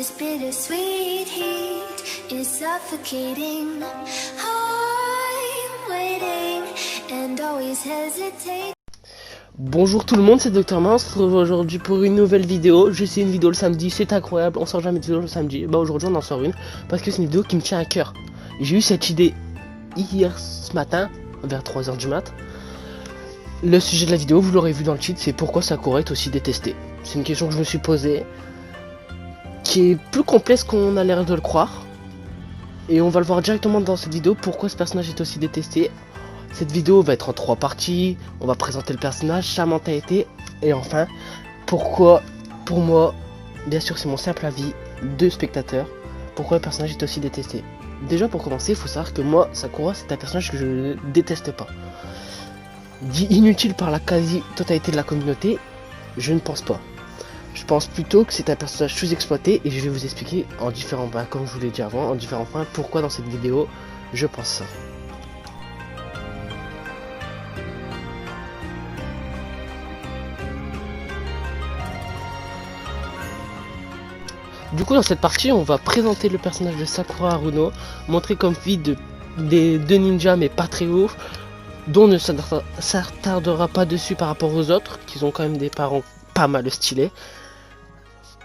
This bittersweet heat is suffocating. I'm waiting and always hesitate. Bonjour tout le monde, c'est Dr Main, on se retrouve aujourd'hui pour une nouvelle vidéo. Je sais, une vidéo le samedi, c'est incroyable, on sort jamais de vidéo le samedi. Bah aujourd'hui on en sort une, parce que c'est une vidéo qui me tient à cœur. J'ai eu cette idée hier ce matin, vers 3h du mat. Le sujet de la vidéo, vous l'aurez vu dans le titre, c'est pourquoi Sakura est aussi détestée. C'est une question que je me suis posée, qui est plus complexe qu'on a l'air de le croire. Et on va le voir directement dans cette vidéo, pourquoi ce personnage est aussi détesté. Cette vidéo va être en 3 parties, on va présenter le personnage, sa mentalité, et enfin, pourquoi, pour moi, bien sûr c'est mon simple avis de spectateur, pourquoi le personnage est aussi détesté. Déjà pour commencer, il faut savoir que moi, Sakura, c'est un personnage que je ne déteste pas. Dit inutile par la quasi-totalité de la communauté, je ne pense pas. Je pense plutôt que c'est un personnage sous-exploité, et je vais vous expliquer en différents points, comme je vous l'ai dit avant, en différents points, pourquoi dans cette vidéo, je pense ça. Du coup dans cette partie on va présenter le personnage de Sakura Haruno, montrer comme fille des deux ninjas mais pas très ouf, dont on ne s'attardera pas dessus par rapport aux autres, qui ont quand même des parents pas mal stylés.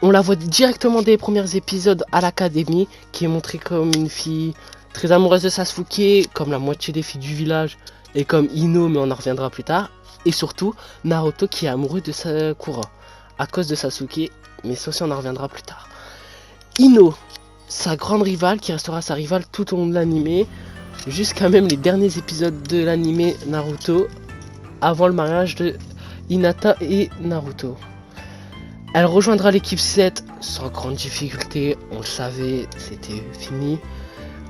On la voit directement dès les premiers épisodes à l'académie, qui est montrée comme une fille très amoureuse de Sasuke, comme la moitié des filles du village, et comme Ino, mais on en reviendra plus tard. Et surtout Naruto qui est amoureux de Sakura, à cause de Sasuke, mais ça aussi on en reviendra plus tard. Ino, sa grande rivale, qui restera sa rivale tout au long de l'anime, jusqu'à même les derniers épisodes de l'anime Naruto, avant le mariage de Hinata et Naruto. Elle rejoindra l'équipe 7 sans grande difficulté, on le savait, c'était fini,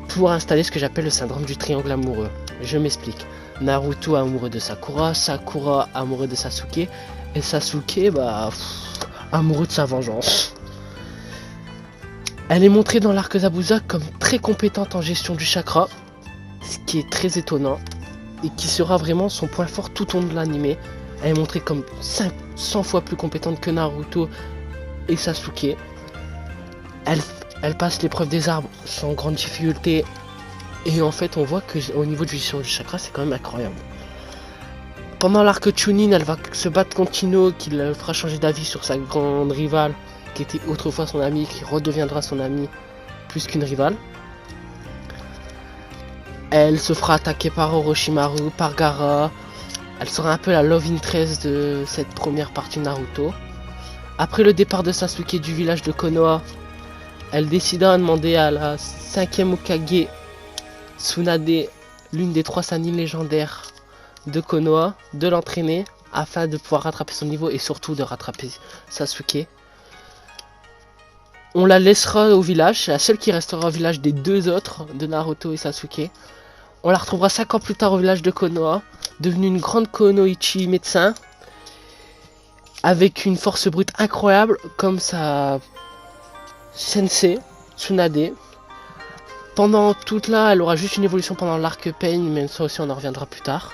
pour installer ce que j'appelle le syndrome du triangle amoureux. Je m'explique. Naruto amoureux de Sakura, Sakura amoureux de Sasuke, et Sasuke, amoureux de sa vengeance. Elle est montrée dans l'arc Zabuza comme très compétente en gestion du chakra, ce qui est très étonnant, et qui sera vraiment son point fort tout au long de l'anime. Elle est montrée comme 500 fois plus compétente que Naruto et Sasuke. Elle passe l'épreuve des arbres sans grande difficulté, et en fait on voit que au niveau de gestion du chakra c'est quand même incroyable. Pendant l'arc Chunin, elle va se battre contre Ino, qui le fera changer d'avis sur sa grande rivale, qui était autrefois son amie, qui redeviendra son amie plus qu'une rivale. Elle se fera attaquer par Orochimaru, par Gaara. Elle sera un peu la love interest de cette première partie Naruto. Après le départ de Sasuke du village de Konoha, elle décida de demander à la 5e Hokage, Tsunade, l'une des 3 Sannin légendaires de Konoha, de l'entraîner afin de pouvoir rattraper son niveau et surtout de rattraper Sasuke. On la laissera au village, c'est la seule qui restera au village des 2 autres, de Naruto et Sasuke. On la retrouvera 5 ans plus tard au village de Konoha, devenue une grande Konoichi médecin, avec une force brute incroyable, comme sa sensei, Tsunade. Pendant toute là, elle aura juste une évolution pendant l'arc Pain, mais ça aussi on en reviendra plus tard.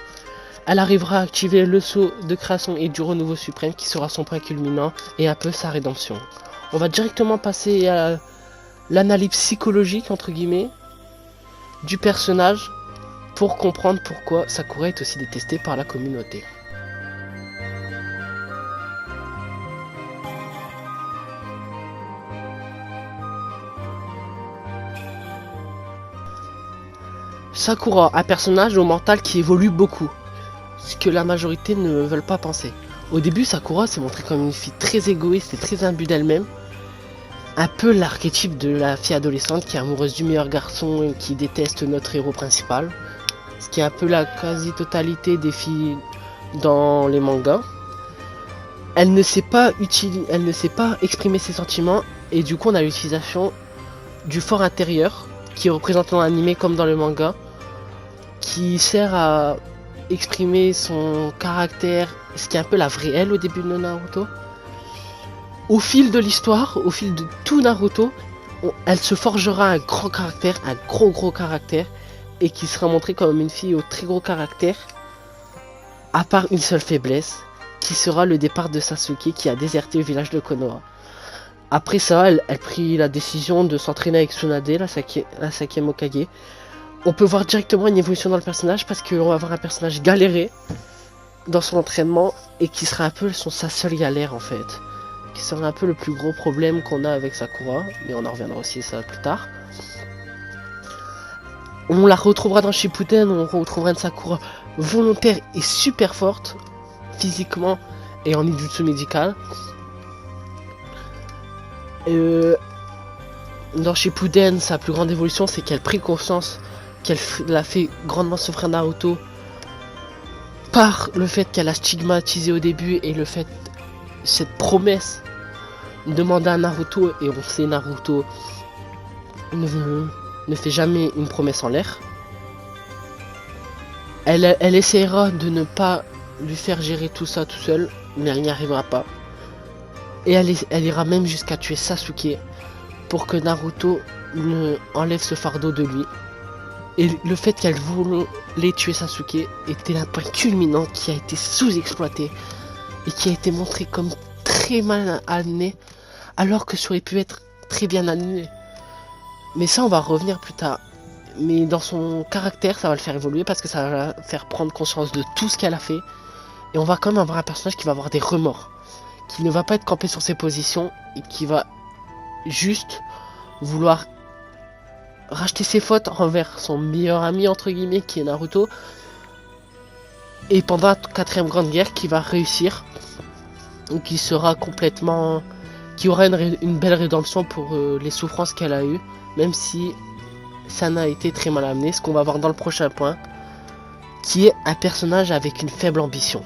Elle arrivera à activer le saut de création et du renouveau suprême, qui sera son point culminant, et un peu sa rédemption. On va directement passer à l'analyse psychologique, entre guillemets, du personnage pour comprendre pourquoi Sakura est aussi détestée par la communauté. Sakura, un personnage au mental qui évolue beaucoup, ce que la majorité ne veulent pas penser. Au début, Sakura s'est montrée comme une fille très égoïste et très imbue d'elle-même. Un peu l'archétype de la fille adolescente qui est amoureuse du meilleur garçon et qui déteste notre héros principal. Ce qui est un peu la quasi-totalité des filles dans les mangas. Elle ne sait pas exprimer ses sentiments, et du coup on a l'utilisation du fort intérieur qui est représenté dans l'anime comme dans le manga, qui sert à exprimer son caractère, ce qui est un peu la vraie elle au début de Naruto. Au fil de l'histoire, au fil de tout Naruto, elle se forgera un grand caractère, un gros caractère, et qui sera montrée comme une fille au très gros caractère, à part une seule faiblesse, qui sera le départ de Sasuke qui a déserté le village de Konoha. Après ça, elle prit la décision de s'entraîner avec Tsunade, la 5e Hokage. On peut voir directement une évolution dans le personnage parce qu'on va avoir un personnage galéré dans son entraînement et qui sera un peu sa seule galère en fait. Qui sera un peu le plus gros problème qu'on a avec Sakura, mais on en reviendra aussi ça plus tard. On la retrouvera dans Shippuden, on retrouvera une Sakura volontaire et super forte, physiquement et en ninjutsu médical. Dans Shippuden, sa plus grande évolution, c'est qu'elle prit conscience qu'elle l'a fait grandement souffrir Naruto par le fait qu'elle a stigmatisé au début et le fait, cette promesse demandée à Naruto, et on sait Naruto ne fait jamais une promesse en l'air. Elle essaiera de ne pas lui faire gérer tout ça tout seul, mais elle n'y arrivera pas. Et elle ira même jusqu'à tuer Sasuke pour que Naruto enlève ce fardeau de lui. Et le fait qu'elle voulait tuer Sasuke était un point culminant qui a été sous-exploité et qui a été montré comme très mal amené, alors que ça aurait pu être très bien amené. Mais ça, on va revenir plus tard. Mais dans son caractère, ça va le faire évoluer parce que ça va la faire prendre conscience de tout ce qu'elle a fait. Et on va quand même avoir un personnage qui va avoir des remords, qui ne va pas être campé sur ses positions et qui va juste vouloir racheter ses fautes envers son meilleur ami entre guillemets qui est Naruto, et pendant la 4ème grande guerre qui va réussir, qui sera complètement, qui aura une belle rédemption pour les souffrances qu'elle a eues, même si ça n'a été très mal amené, ce qu'on va voir dans le prochain point, qui est un personnage avec une faible ambition.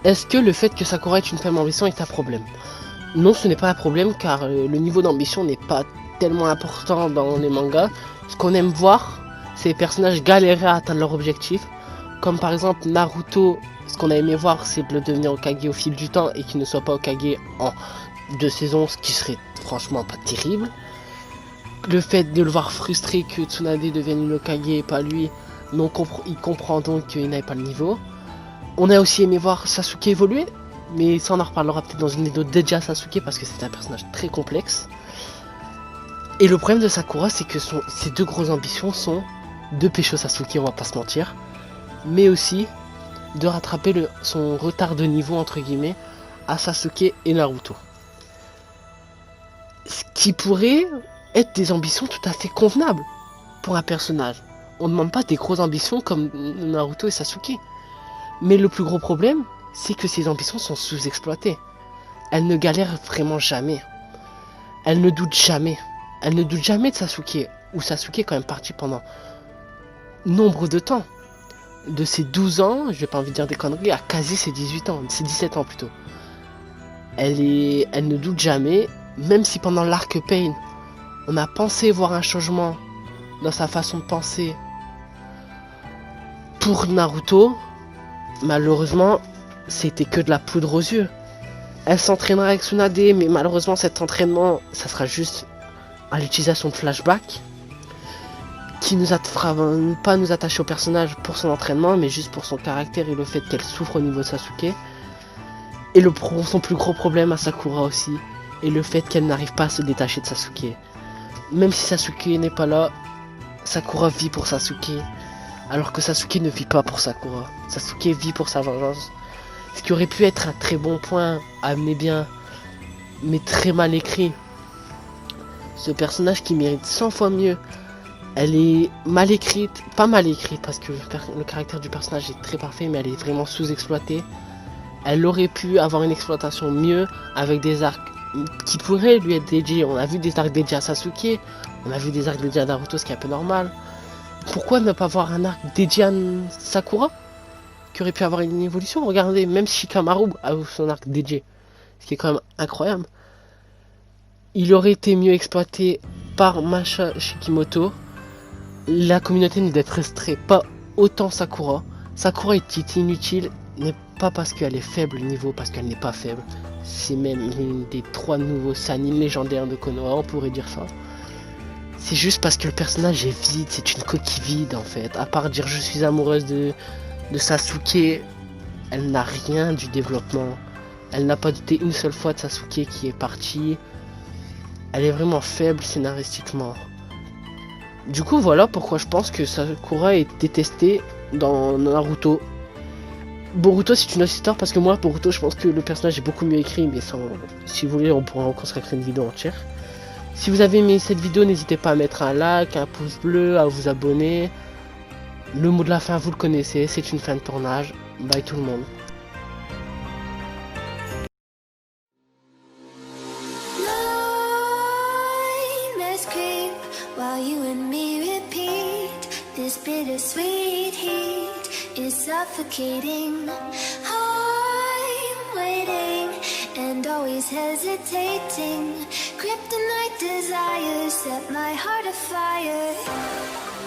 Est-ce que le fait que Sakura ait une faible ambition est un problème? Non, ce n'est pas un problème car le niveau d'ambition n'est pas tellement important dans les mangas. Ce qu'on aime voir, c'est les personnages galérer à atteindre leur objectif. Comme par exemple Naruto, ce qu'on a aimé voir, c'est de le devenir Hokage au fil du temps et qu'il ne soit pas Hokage en 2 saisons, ce qui serait franchement pas terrible. Le fait de le voir frustré que Tsunade devienne une Hokage et pas lui, donc il comprend donc qu'il n'avait pas le niveau. On a aussi aimé voir Sasuke évoluer, mais ça on en reparlera peut-être dans une vidéo dédiée à Sasuke parce que c'est un personnage très complexe. Et le problème de Sakura, c'est que ses 2 grosses ambitions sont de pécho Sasuke, on va pas se mentir, mais aussi de rattraper son retard de niveau entre guillemets à Sasuke et Naruto. Ce qui pourrait être des ambitions tout à fait convenables pour un personnage. On ne demande pas des grosses ambitions comme Naruto et Sasuke. Mais le plus gros problème, c'est que ces ambitions sont sous-exploitées. Elle ne galère vraiment jamais. Elle ne doute jamais. Elle ne doute jamais de Sasuke. Ou Sasuke est quand même parti pendant nombre de temps. De ses 12 ans, je vais pas envie de dire des conneries, à quasi ses 18 ans, ses 17 ans plutôt. Elle ne doute jamais, même si pendant l'arc Pain, on a pensé voir un changement dans sa façon de penser pour Naruto. Malheureusement, c'était que de la poudre aux yeux. Elle s'entraînera avec Tsunade, mais malheureusement cet entraînement, ça sera juste à l'utilisation de flashbacks qui nous fera pas nous attacher au personnage pour son entraînement, mais juste pour son caractère et le fait qu'elle souffre au niveau de Sasuke. Et son plus gros problème à Sakura aussi, et le fait qu'elle n'arrive pas à se détacher de Sasuke. Même si Sasuke n'est pas là, Sakura vit pour Sasuke. Alors que Sasuke ne vit pas pour Sakura. Sasuke vit pour sa vengeance. Ce qui aurait pu être un très bon point, amené bien, mais très mal écrit. Ce personnage qui mérite 100 fois mieux. Elle est mal écrite, pas mal écrite parce que le caractère du personnage est très parfait, mais elle est vraiment sous-exploitée. Elle aurait pu avoir une exploitation mieux avec des arcs qui pourraient lui être dédiés. On a vu des arcs dédiés à Sasuke, on a vu des arcs dédiés à Naruto, ce qui est un peu normal. Pourquoi ne pas avoir un arc dédié à Sakura qui aurait pu avoir une évolution? Regardez, même Shikamaru a son arc dédié, ce qui est quand même incroyable. Il aurait été mieux exploité par Masha Shikimoto. La communauté ne détesterait pas autant Sakura. Sakura est inutile, n'est pas parce qu'elle est faible niveau, parce qu'elle n'est pas faible. C'est même une des 3 nouveaux Sannin légendaires de Konoha, on pourrait dire ça. c'est juste parce que le personnage est vide, c'est une coquille vide en fait. À part dire je suis amoureuse de Sasuke, elle n'a rien du développement. Elle n'a pas douté une seule fois de Sasuke qui est parti. Elle est vraiment faible scénaristiquement. Du coup, voilà pourquoi je pense que Sakura est détestée dans Naruto. Boruto, c'est une autre histoire parce que moi, Boruto, je pense que le personnage est beaucoup mieux écrit, mais si vous voulez, on pourra en consacrer une vidéo entière. Si vous avez aimé cette vidéo, n'hésitez pas à mettre un like, un pouce bleu, à vous abonner. Le mot de la fin, vous le connaissez, c'est une fin de tournage. Bye tout le monde. Nightmares creep while you and me repeat. This bittersweet heat is suffocating. I'm waiting and always hesitating. Kryptonite desires set my heart afire.